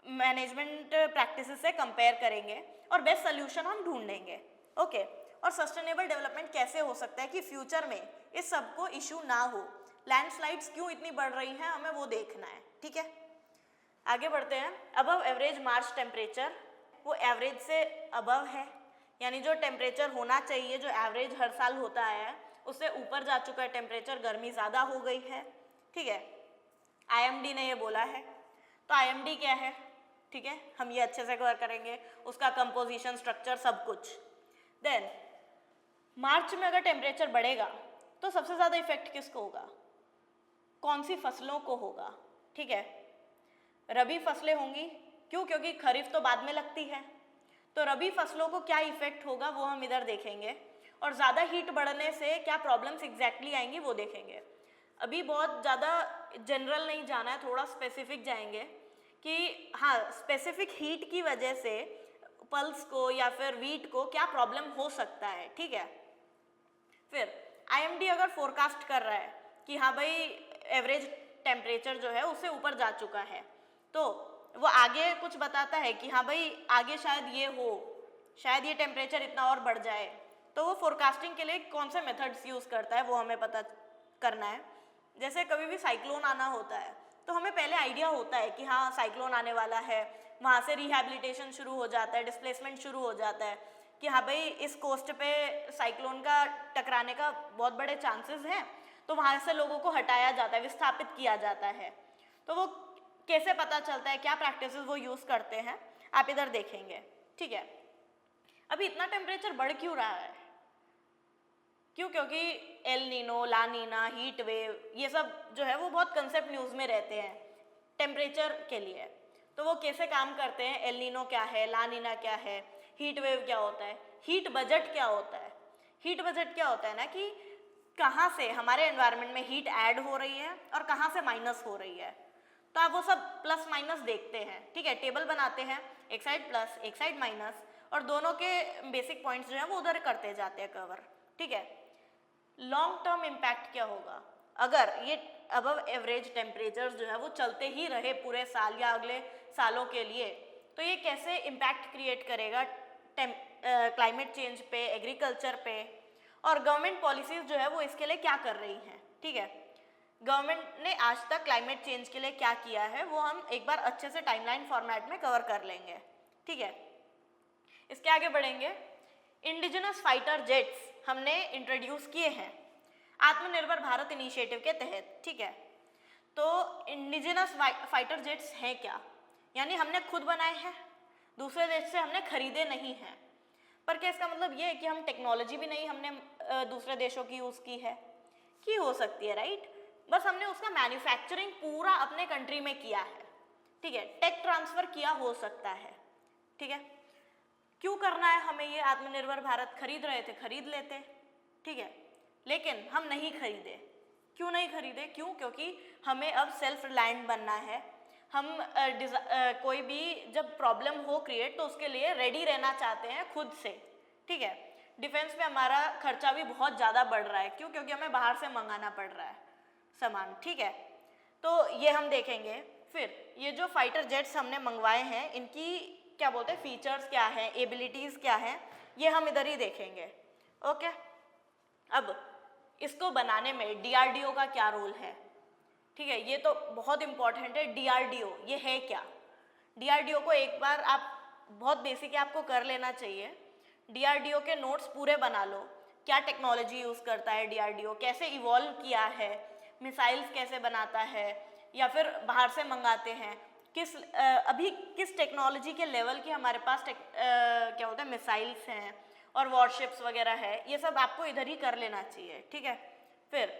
मैनेजमेंट प्रैक्टिसेस से कंपेयर करेंगे और बेस्ट सोल्यूशन हम ढूंढेंगे, ओके। और सस्टेनेबल डेवलपमेंट कैसे हो सकता है कि फ्यूचर में इस सब को इशू ना हो, लैंडस्लाइड्स क्यों इतनी बढ़ रही हैं, हमें वो देखना है, ठीक है। आगे बढ़ते हैं। अबव एवरेज मार्च टेम्परेचर, वो एवरेज से अबव है, यानी जो टेम्परेचर होना चाहिए, जो एवरेज हर साल होता है, उससे ऊपर जा चुका है टेम्परेचर, गर्मी ज़्यादा हो गई है, ठीक है। IMD ने ये बोला है। तो IMD क्या है, ठीक है, हम ये अच्छे से कवर करेंगे, उसका कंपोजिशन, स्ट्रक्चर, सब कुछ। देन मार्च में अगर टेम्परेचर बढ़ेगा तो सबसे ज़्यादा इफेक्ट किसको होगा, कौन सी फसलों को होगा, ठीक है। रबी फसलें होंगी, क्यों, क्योंकि खरीफ तो बाद में लगती है, तो रबी फसलों को क्या इफेक्ट होगा वो हम इधर देखेंगे, और ज़्यादा हीट बढ़ने से क्या प्रॉब्लम्स एग्जैक्टली आएंगी वो देखेंगे। अभी बहुत ज़्यादा जनरल नहीं जाना है, थोड़ा स्पेसिफिक जाएंगे कि हाँ, स्पेसिफिक हीट की वजह से पल्स को या फिर वीट को क्या प्रॉब्लम हो सकता है, ठीक है। फिर IMD अगर फोरकास्ट कर रहा है कि हाँ भाई एवरेज टेम्परेचर जो है उससे ऊपर जा चुका है, तो वो आगे कुछ बताता है कि हाँ भाई आगे शायद ये हो, शायद ये टेम्परेचर इतना और बढ़ जाए, तो वो फोरकास्टिंग के लिए कौन से मेथड्स यूज़ करता है वो हमें पता करना है। जैसे कभी भी साइक्लोन आना होता है तो हमें पहले आइडिया होता है कि हाँ साइक्लोन आने वाला है, वहाँ से रिहैबिलिटेशन शुरू हो जाता है, डिस्प्लेसमेंट शुरू हो जाता है कि हाँ भाई इस कोस्ट पे साइक्लोन का टकराने का बहुत बड़े चांसेस हैं, तो वहाँ से लोगों को हटाया जाता है, विस्थापित किया जाता है। तो वो कैसे पता चलता है, क्या प्रैक्टिसेस वो यूज़ करते हैं, आप इधर देखेंगे, ठीक है। अभी इतना टेम्परेचर बढ़ क्यों रहा है, क्यों, क्योंकि एल नीनो, ला नीना, हीट वेव, ये सब जो है वो बहुत कंसेप्ट न्यूज़ में रहते हैं टेम्परेचर के लिए। तो वो कैसे काम करते हैं, एल नीनो क्या है, ला नीना क्या है, हीट वेव क्या होता है, हीट बजट क्या होता है। हीट बजट क्या होता है ना कि कहाँ से हमारे एनवायरनमेंट में हीट ऐड हो रही है और कहाँ से माइनस हो रही है, तो आप वो सब प्लस माइनस देखते हैं, ठीक है। टेबल बनाते हैं, एक साइड प्लस एक साइड माइनस, और दोनों के बेसिक पॉइंट्स जो हैं वो उधर करते जाते हैं कवर, ठीक है। लॉन्ग टर्म इम्पैक्ट क्या होगा अगर ये अबव एवरेज टेम्परेचर जो है वो चलते ही रहे पूरे साल या अगले सालों के लिए, तो ये कैसे इम्पैक्ट क्रिएट करेगा क्लाइमेट चेंज पे, एग्रीकल्चर पे, और गवर्नमेंट पॉलिसीज़ जो है वो इसके लिए क्या कर रही हैं, ठीक है। गवर्नमेंट ने आज तक क्लाइमेट चेंज के लिए क्या किया है वो हम एक बार अच्छे से टाइमलाइन फॉर्मेट में कवर कर लेंगे, ठीक है। इसके आगे बढ़ेंगे। इंडिजिनस फाइटर जेट्स हमने इंट्रोड्यूस किए हैं आत्मनिर्भर भारत इनिशिएटिव के तहत, ठीक है। तो इंडिजिनस फाइटर जेट्स हैं क्या, यानी हमने खुद बनाए हैं, दूसरे देश से हमने खरीदे नहीं हैं। पर क्या इसका मतलब ये है कि हम टेक्नोलॉजी भी नहीं हमने दूसरे देशों की यूज़ की हो सकती है, राइट। बस हमने उसका मैन्युफैक्चरिंग पूरा अपने कंट्री में किया है, ठीक है। टेक ट्रांसफ़र किया हो सकता है, ठीक है। क्यों करना है हमें ये आत्मनिर्भर भारत, खरीद रहे थे खरीद लेते, ठीक है, लेकिन हम नहीं खरीदे। क्यों नहीं खरीदे, क्यों, क्योंकि हमें अब सेल्फ रिलायंट बनना है। हम कोई भी जब प्रॉब्लम हो क्रिएट तो उसके लिए रेडी रहना चाहते हैं खुद से, ठीक है। डिफेंस में हमारा खर्चा भी बहुत ज़्यादा बढ़ रहा है, क्यों, क्योंकि हमें बाहर से मंगाना पड़ रहा है सामान, ठीक है। तो ये हम देखेंगे। फिर ये जो फाइटर जेट्स हमने मंगवाए हैं इनकी क्या बोलते हैं फीचर्स क्या है, एबिलिटीज़ क्या है, ये हम इधर ही देखेंगे, ओके। अब इसको बनाने में DRDO का क्या रोल है, ठीक है, ये तो बहुत इंपॉर्टेंट है। DRDO ये है क्या, DRDO को एक बार आप बहुत बेसिक है आपको कर लेना चाहिए। DRDO के नोट्स पूरे बना लो, क्या टेक्नोलॉजी यूज़ करता है DRDO, कैसे इवॉल्व किया है, मिसाइल्स कैसे बनाता है या फिर बाहर से मंगाते हैं, अभी किस टेक्नोलॉजी के लेवल की हमारे पास क्या होता है मिसाइल्स हैं और वॉरशिप्स वगैरह है, ये सब आपको इधर ही कर लेना चाहिए, ठीक है। फिर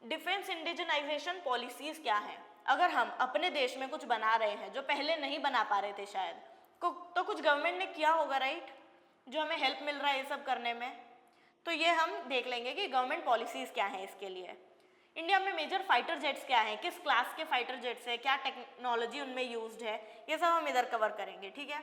डिफेंस इंडिजनाइजेशन पॉलिसीज़ क्या हैं, अगर हम अपने देश में कुछ बना रहे हैं जो पहले नहीं बना पा रहे थे शायद, तो कुछ गवर्नमेंट ने किया होगा, राइट, जो हमें हेल्प मिल रहा है ये सब करने में। तो ये हम देख लेंगे कि गवर्नमेंट पॉलिसीज़ क्या हैं इसके लिए। इंडिया में मेजर फाइटर जेट्स क्या हैं, किस क्लास के फाइटर जेट्स है, क्या टेक्नोलॉजी उनमें यूज्ड है, ये सब हम इधर कवर करेंगे, ठीक है।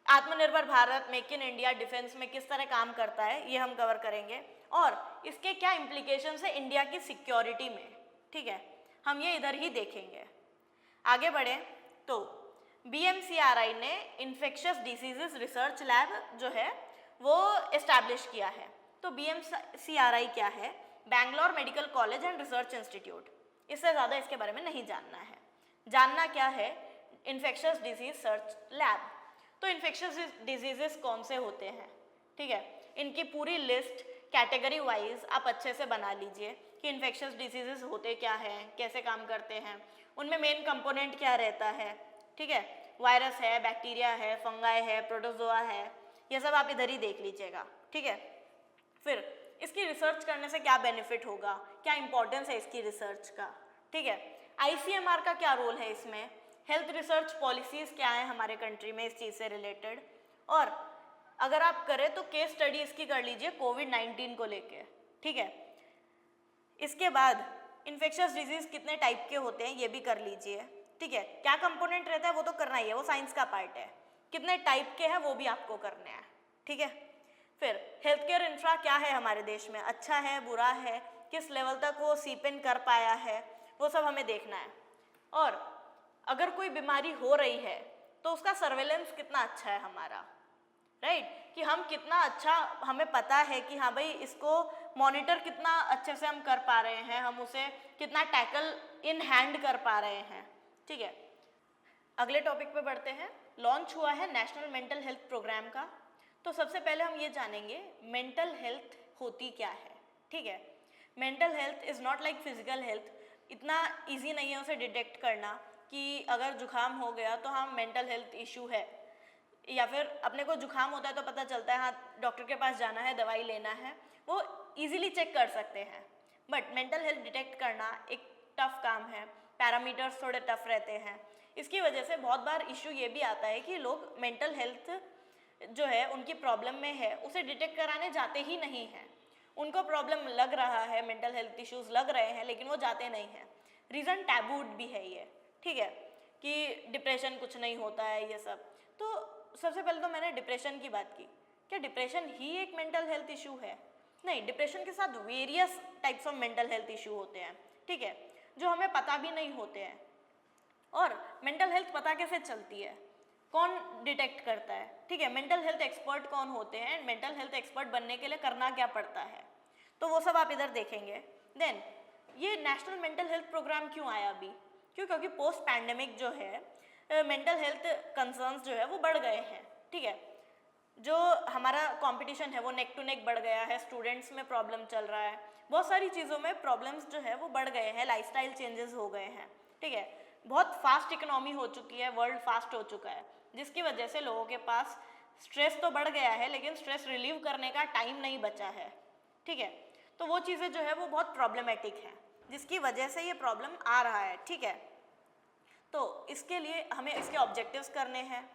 आत्मनिर्भर Bharat, make in India defence में किस तरह काम करता है ये हम कवर करेंगे, और इसके क्या इम्प्लीकेशंस है इंडिया की सिक्योरिटी में, ठीक है, हम ये इधर ही देखेंगे। आगे बढ़े तो BMCRI ने इन्फेक्शियस डिसीजेस रिसर्च लैब जो है वो इस्टेब्लिश किया है। तो BMCRI क्या है, Bangalore medical college and research institute. इससे ज़्यादा इसके बारे में नहीं जानना है। जानना क्या है, इन्फेक्शियस डिजीज सर्च लैब। तो इन्फेक्शियस डिजीजेस कौन से होते हैं, ठीक है, इनकी पूरी लिस्ट कैटेगरी वाइज आप अच्छे से बना लीजिए कि इन्फेक्शियस डिजीजेस होते क्या हैं, कैसे काम करते हैं, उनमें मेन कंपोनेंट क्या रहता है, ठीक है, वायरस है, बैक्टीरिया है, फंगाई है, प्रोटोजोआ है, ये सब आप इधर ही देख लीजिएगा, ठीक है। फिर इसकी रिसर्च करने से क्या बेनिफिट होगा, क्या इंपॉर्टेंस है इसकी रिसर्च का, ठीक है। आईसीएमआर का क्या रोल है इसमें, हेल्थ रिसर्च पॉलिसीज़ क्या है हमारे कंट्री में इस चीज़ से रिलेटेड, और अगर आप करें तो केस स्टडी इसकी कर लीजिए कोविड-19 को लेके, ठीक है। इसके बाद इन्फेक्शियस डिजीज कितने टाइप के होते हैं ये भी कर लीजिए, ठीक है। क्या कंपोनेंट रहता है वो तो करना ही है, वो साइंस का पार्ट है, कितने टाइप के हैं वो भी आपको करने हैं, ठीक है। फिर हेल्थ केयर इंफ्रा क्या है हमारे देश में, अच्छा है, बुरा है, किस लेवल तक वो सीप इन कर पाया है, वो सब हमें देखना है। और अगर कोई बीमारी हो रही है तो उसका सर्वेलेंस कितना अच्छा है हमारा, राइट, कि हम कितना अच्छा, हमें पता है कि हाँ भाई इसको मॉनिटर कितना अच्छे से हम कर पा रहे हैं, हम उसे कितना टैकल इन हैंड कर पा रहे हैं, ठीक है। अगले टॉपिक पे बढ़ते हैं। लॉन्च हुआ है नेशनल मेंटल हेल्थ प्रोग्राम का। तो सबसे पहले हम ये जानेंगे मेंटल हेल्थ होती क्या है, ठीक है। Mental health is not like physical health. इतना इजी नहीं है उसे डिटेक्ट करना कि अगर जुकाम हो गया तो हाँ मेंटल हेल्थ इशू है, या फिर अपने को जुकाम होता है तो पता चलता है हाँ डॉक्टर के पास जाना है, दवाई लेना है, वो इजीली चेक कर सकते हैं। बट मेंटल हेल्थ डिटेक्ट करना एक टफ काम है, पैरामीटर्स थोड़े टफ रहते हैं। इसकी वजह से बहुत बार इशू ये भी आता है कि लोग मेंटल हेल्थ जो है उनकी प्रॉब्लम में है उसे डिटेक्ट कराने जाते ही नहीं हैं। उनको प्रॉब्लम लग रहा है, मेंटल हेल्थ इश्यूज लग रहे हैं, लेकिन वो जाते नहीं हैं। रीज़न टैबूड भी है ये, ठीक है, कि डिप्रेशन कुछ नहीं होता है ये सब। तो सबसे पहले तो मैंने डिप्रेशन की बात की। क्या डिप्रेशन ही एक मेंटल हेल्थ इशू है? नहीं, डिप्रेशन के साथ various types of mental health issue होते हैं, ठीक है, जो हमें पता भी नहीं होते हैं। और मेंटल हेल्थ पता कैसे चलती है, कौन डिटेक्ट करता है, ठीक है, मेंटल हेल्थ एक्सपर्ट कौन होते हैं, मेंटल हेल्थ एक्सपर्ट बनने के लिए करना क्या पड़ता है, तो वो सब आप इधर देखेंगे। देन ये नेशनल मेंटल हेल्थ प्रोग्राम क्यों आया अभी? क्योंकि पोस्ट पैंडेमिक जो है मेंटल हेल्थ कंसर्न्स जो है वो बढ़ गए हैं, ठीक है। जो हमारा कंपटीशन है वो नेक टू नेक बढ़ गया है, स्टूडेंट्स में प्रॉब्लम चल रहा है, बहुत सारी चीज़ों में प्रॉब्लम्स जो है वो बढ़ गए हैं, लाइफस्टाइल चेंजेस हो गए हैं, ठीक है। बहुत फास्ट इकोनॉमी हो चुकी है, वर्ल्ड फास्ट हो चुका है, जिसकी वजह से लोगों के पास स्ट्रेस तो बढ़ गया है लेकिन स्ट्रेस रिलीव करने का टाइम नहीं बचा है, ठीक है। तो वो चीज़ें जो है वो बहुत प्रॉब्लमेटिक हैं, जिसकी वजह से ये प्रॉब्लम आ रहा है, ठीक है। तो इसके लिए हमें इसके ऑब्जेक्टिव्स करने हैं,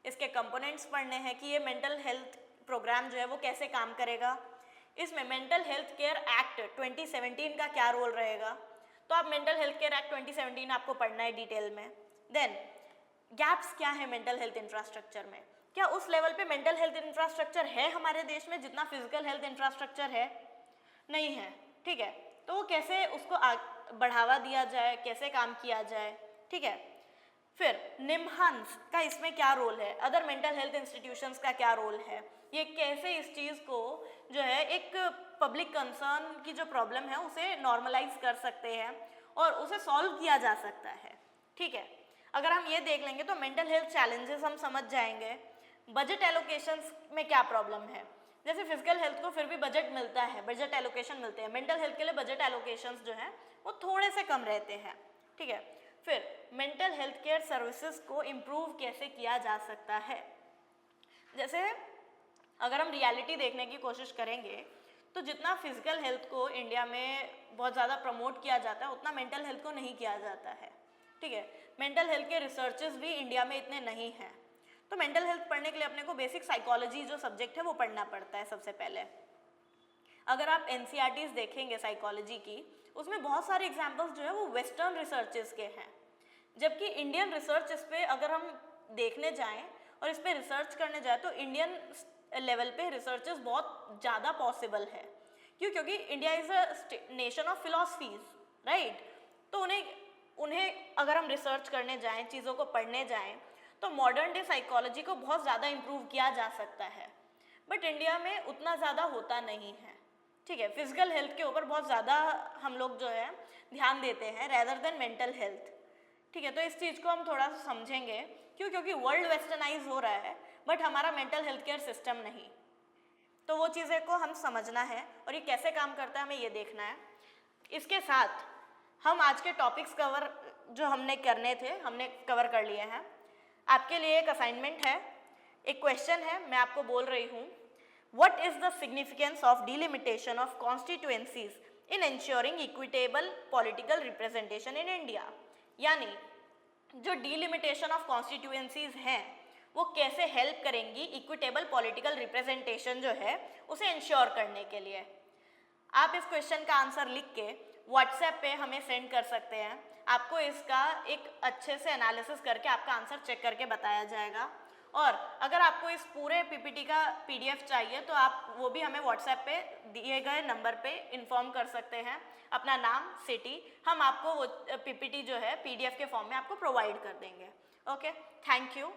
इसके कंपोनेंट्स पढ़ने हैं कि ये मेंटल हेल्थ प्रोग्राम जो है वो कैसे काम करेगा। इसमें मेंटल हेल्थ केयर एक्ट 2017 का क्या रोल रहेगा, तो आप मेंटल हेल्थ केयर एक्ट 2017 आपको पढ़ना है डिटेल में। देन गैप्स क्या है मेंटल हेल्थ इंफ्रास्ट्रक्चर में, क्या उस लेवल पे मेंटल हेल्थ इंफ्रास्ट्रक्चर है हमारे देश में जितना फिजिकल हेल्थ इंफ्रास्ट्रक्चर है? नहीं है, ठीक है। तो वो कैसे उसको बढ़ावा दिया जाए, कैसे काम किया जाए, ठीक है। फिर निम्हांस का इसमें क्या रोल है, अदर मेंटल हेल्थ इंस्टीट्यूशंस का क्या रोल है, ये कैसे इस चीज़ को जो है एक पब्लिक कंसर्न की जो प्रॉब्लम है उसे नॉर्मलाइज कर सकते हैं और उसे सॉल्व किया जा सकता है, ठीक है। अगर हम ये देख लेंगे तो मेंटल हेल्थ चैलेंजेस हम समझ जाएंगे। बजट एलोकेशंस में क्या प्रॉब्लम है, जैसे फिजिकल हेल्थ को फिर भी बजट मिलता है, बजट एलोकेशन मिलते हैं, मेंटल हेल्थ के लिए बजट एलोकेशंस जो हैं वो थोड़े से कम रहते हैं, ठीक है। फिर मेंटल हेल्थ केयर सर्विसेज को इम्प्रूव कैसे किया जा सकता है, जैसे अगर हम रियलिटी देखने की कोशिश करेंगे तो जितना फिजिकल हेल्थ को इंडिया में बहुत ज़्यादा प्रमोट किया जाता है उतना मेंटल हेल्थ को नहीं किया जाता है, ठीक है। मेंटल हेल्थ के रिसर्चेस भी इंडिया में इतने नहीं हैं, तो मेंटल हेल्थ पढ़ने के लिए अपने को बेसिक साइकोलॉजी जो सब्जेक्ट है वो पढ़ना पड़ता है सबसे पहले। अगर आप एनसीईआरटीज़ देखेंगे साइकोलॉजी की, उसमें बहुत सारे एग्जाम्पल्स जो है वो वेस्टर्न रिसर्चेस के हैं, जबकि इंडियन रिसर्च इस पर अगर हम देखने जाएं और इस पर रिसर्च करने जाएं तो इंडियन लेवल पे रिसर्चेस बहुत ज़्यादा पॉसिबल है। क्यों? क्योंकि India is a nation of philosophies, right. तो उन्हें अगर हम रिसर्च करने जाएं, चीज़ों को पढ़ने जाएं, तो मॉडर्न डे साइकोलॉजी को बहुत ज़्यादा इम्प्रूव किया जा सकता है, बट इंडिया में उतना ज़्यादा होता नहीं है, ठीक है, फिजिकल हेल्थ के ऊपर बहुत ज़्यादा हम लोग जो है ध्यान देते हैं रेदर देन मेंटल हेल्थ। ठीक है, तो इस चीज़ को हम थोड़ा सा समझेंगे, क्यों? क्योंकि वर्ल्ड वेस्टर्नाइज हो रहा है बट हमारा मेंटल हेल्थ केयर सिस्टम नहीं। तो वो चीज़ें को हम समझना है और ये कैसे काम करता है हमें ये देखना है। इसके साथ हम आज के टॉपिक्स कवर जो हमने करने थे हमने कवर कर लिए हैं। आपके लिए एक असाइनमेंट है, एक क्वेश्चन है, मैं आपको बोल रही हूँ, what is the significance of delimitation of constituencies in ensuring equitable political representation in India. यानी जो डिलिमिटेशन ऑफ कॉन्स्टिट्यूएंसीज हैं वो कैसे हेल्प करेंगी इक्विटेबल पॉलिटिकल रिप्रेजेंटेशन जो है उसे इंश्योर करने के लिए। आप इस क्वेश्चन का आंसर लिख के व्हाट्सएप पे हमें सेंड कर सकते हैं। आपको इसका एक अच्छे से एनालिसिस करके आपका आंसर चेक करके बताया जाएगा। और अगर आपको इस पूरे पीपीटी का पीडीएफ चाहिए तो आप वो भी हमें व्हाट्सएप पे दिए गए नंबर पे इन्फॉर्म कर सकते हैं, अपना नाम, सिटी, हम आपको वो पीपीटी जो है पीडीएफ के फॉर्म में आपको प्रोवाइड कर देंगे। Okay, thank you.